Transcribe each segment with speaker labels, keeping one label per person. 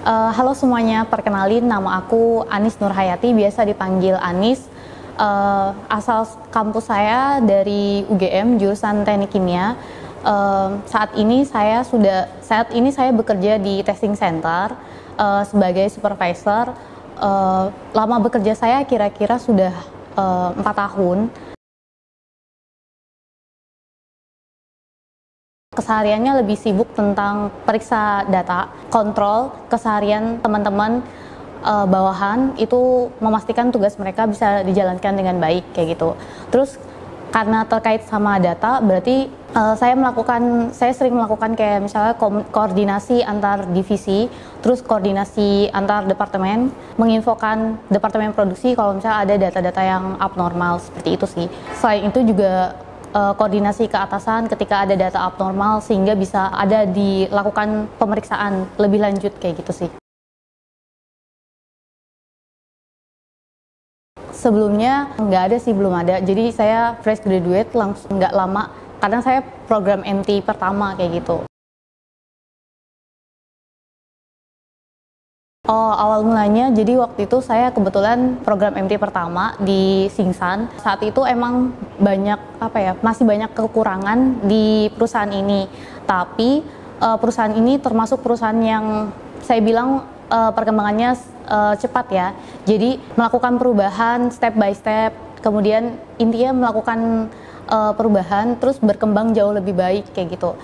Speaker 1: Halo semuanya, perkenalin nama aku Anis Nurhayati, biasa dipanggil Anis. Asal kampus saya dari UGM, jurusan Teknik Kimia. Saat ini saya bekerja di testing center sebagai supervisor. Lama bekerja saya kira-kira sudah 4 tahun. Kesehariannya lebih sibuk tentang periksa data, kontrol keseharian teman-teman bawahan, itu memastikan tugas mereka bisa dijalankan dengan baik kayak gitu. Terus karena terkait sama data, berarti saya sering melakukan kayak misalnya koordinasi antar divisi, terus koordinasi antar departemen, menginfokan departemen produksi kalau misalnya ada data-data yang abnormal, seperti itu sih. Selain itu juga koordinasi ke atasan ketika ada data abnormal sehingga bisa ada dilakukan pemeriksaan lebih lanjut kayak gitu sih. Sebelumnya nggak ada sih, belum ada. Jadi saya fresh graduate langsung nggak lama karena saya program MT pertama kayak gitu. Oh, awal mulanya jadi waktu itu saya kebetulan program MT pertama di Singsan. Saat itu emang masih banyak kekurangan di perusahaan ini. Tapi perusahaan ini termasuk perusahaan yang saya bilang perkembangannya cepat ya. Jadi melakukan perubahan step by step, kemudian intinya melakukan perubahan terus berkembang jauh lebih baik kayak gitu.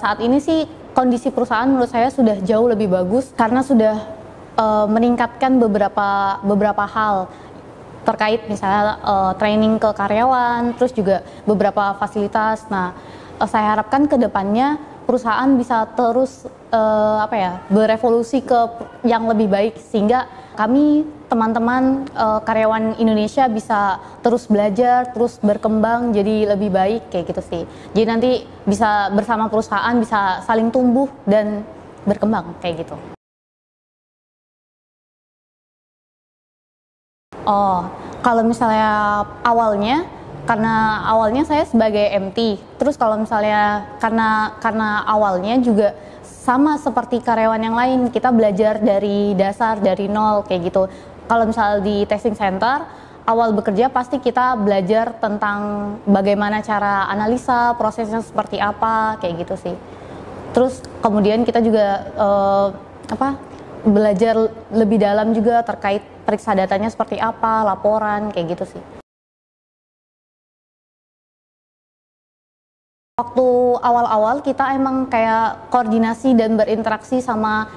Speaker 1: Saat ini sih kondisi perusahaan menurut saya sudah jauh lebih bagus karena sudah meningkatkan beberapa hal terkait misalnya training ke karyawan, terus juga beberapa fasilitas. Nah, saya harapkan ke depannya perusahaan bisa terus berevolusi ke yang lebih baik sehingga kami teman-teman karyawan Indonesia bisa terus belajar, terus berkembang jadi lebih baik kayak gitu sih. Jadi nanti bisa bersama perusahaan bisa saling tumbuh dan berkembang kayak gitu. Oh, kalau misalnya karena awalnya saya sebagai MT, terus kalau misalnya karena awalnya juga sama seperti karyawan yang lain, kita belajar dari dasar, dari nol kayak gitu. Kalau misalnya di testing center, awal bekerja pasti kita belajar tentang bagaimana cara analisa, prosesnya seperti apa, kayak gitu sih. Terus kemudian kita juga belajar lebih dalam juga terkait periksa datanya seperti apa, laporan, kayak gitu sih. Waktu awal-awal kita emang kayak koordinasi dan berinteraksi sama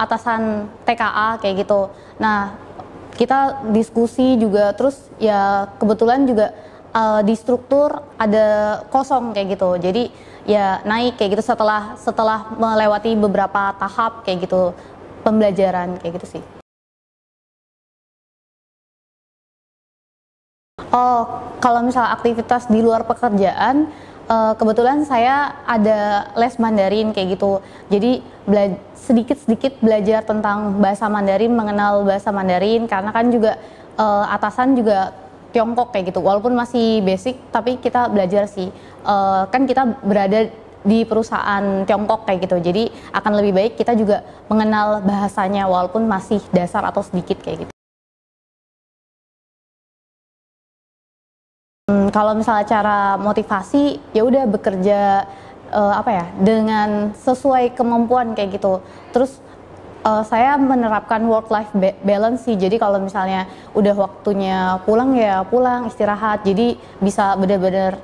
Speaker 1: atasan TKA kayak gitu. Nah, kita diskusi juga, terus ya kebetulan juga di struktur ada kosong kayak gitu. Jadi ya naik kayak gitu setelah melewati beberapa tahap kayak gitu pembelajaran kayak gitu sih. Oh, kalau misalnya aktivitas di luar pekerjaan, kebetulan saya ada les Mandarin kayak gitu. Jadi sedikit-sedikit belajar tentang bahasa Mandarin, mengenal bahasa Mandarin, karena kan juga atasan juga Tiongkok kayak gitu. Walaupun masih basic, tapi kita belajar sih. Kan kita berada di perusahaan Tiongkok kayak gitu. Jadi akan lebih baik kita juga mengenal bahasanya walaupun masih dasar atau sedikit kayak gitu. Kalau misalnya cara motivasi, ya udah bekerja dengan sesuai kemampuan kayak gitu. Terus saya menerapkan work life balance sih. Jadi kalau misalnya udah waktunya pulang ya pulang, istirahat. Jadi bisa benar-benar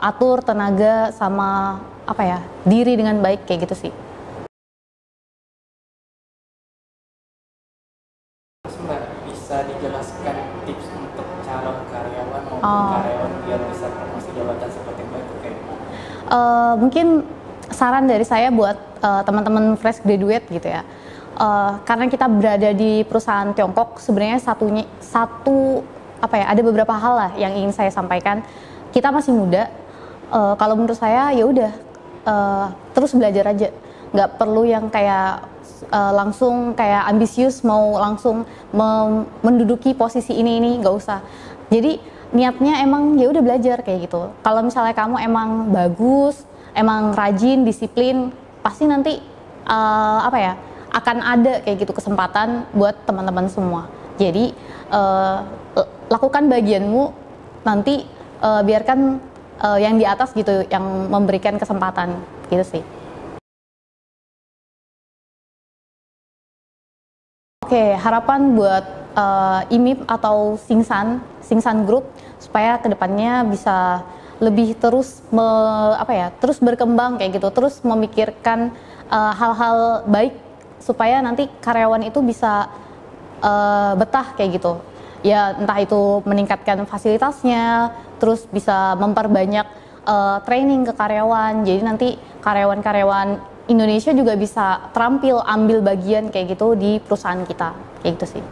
Speaker 1: atur tenaga sama diri dengan baik kayak gitu sih.
Speaker 2: Mbak, bisa dijelaskan tips untuk calon karyawan maupun
Speaker 1: Oh.
Speaker 2: karyawan biar bisa promosi jabatan seperti Mbak itu kayak gimana?
Speaker 1: Mungkin saran dari saya buat teman-teman fresh graduate gitu ya. Karena kita berada di perusahaan Tiongkok, sebenarnya ada beberapa hal lah yang ingin saya sampaikan. Kita masih muda, kalau menurut saya ya udah terus belajar aja, nggak perlu yang kayak langsung kayak ambisius mau langsung menduduki posisi ini nggak usah. Jadi niatnya emang ya udah belajar kayak gitu. Kalau misalnya kamu emang bagus, emang rajin, disiplin, pasti nanti akan ada kayak gitu kesempatan buat teman-teman semua. Jadi lakukan bagianmu, nanti biarkan yang di atas gitu yang memberikan kesempatan gitu sih. Oke, harapan buat IMIP atau Singsan Group supaya kedepannya bisa lebih terus terus berkembang kayak gitu, terus memikirkan hal-hal baik supaya nanti karyawan itu bisa betah kayak gitu. Ya entah itu meningkatkan fasilitasnya, terus bisa memperbanyak training ke karyawan. Jadi nanti karyawan-karyawan Indonesia juga bisa terampil ambil bagian kayak gitu di perusahaan kita, kayak gitu sih.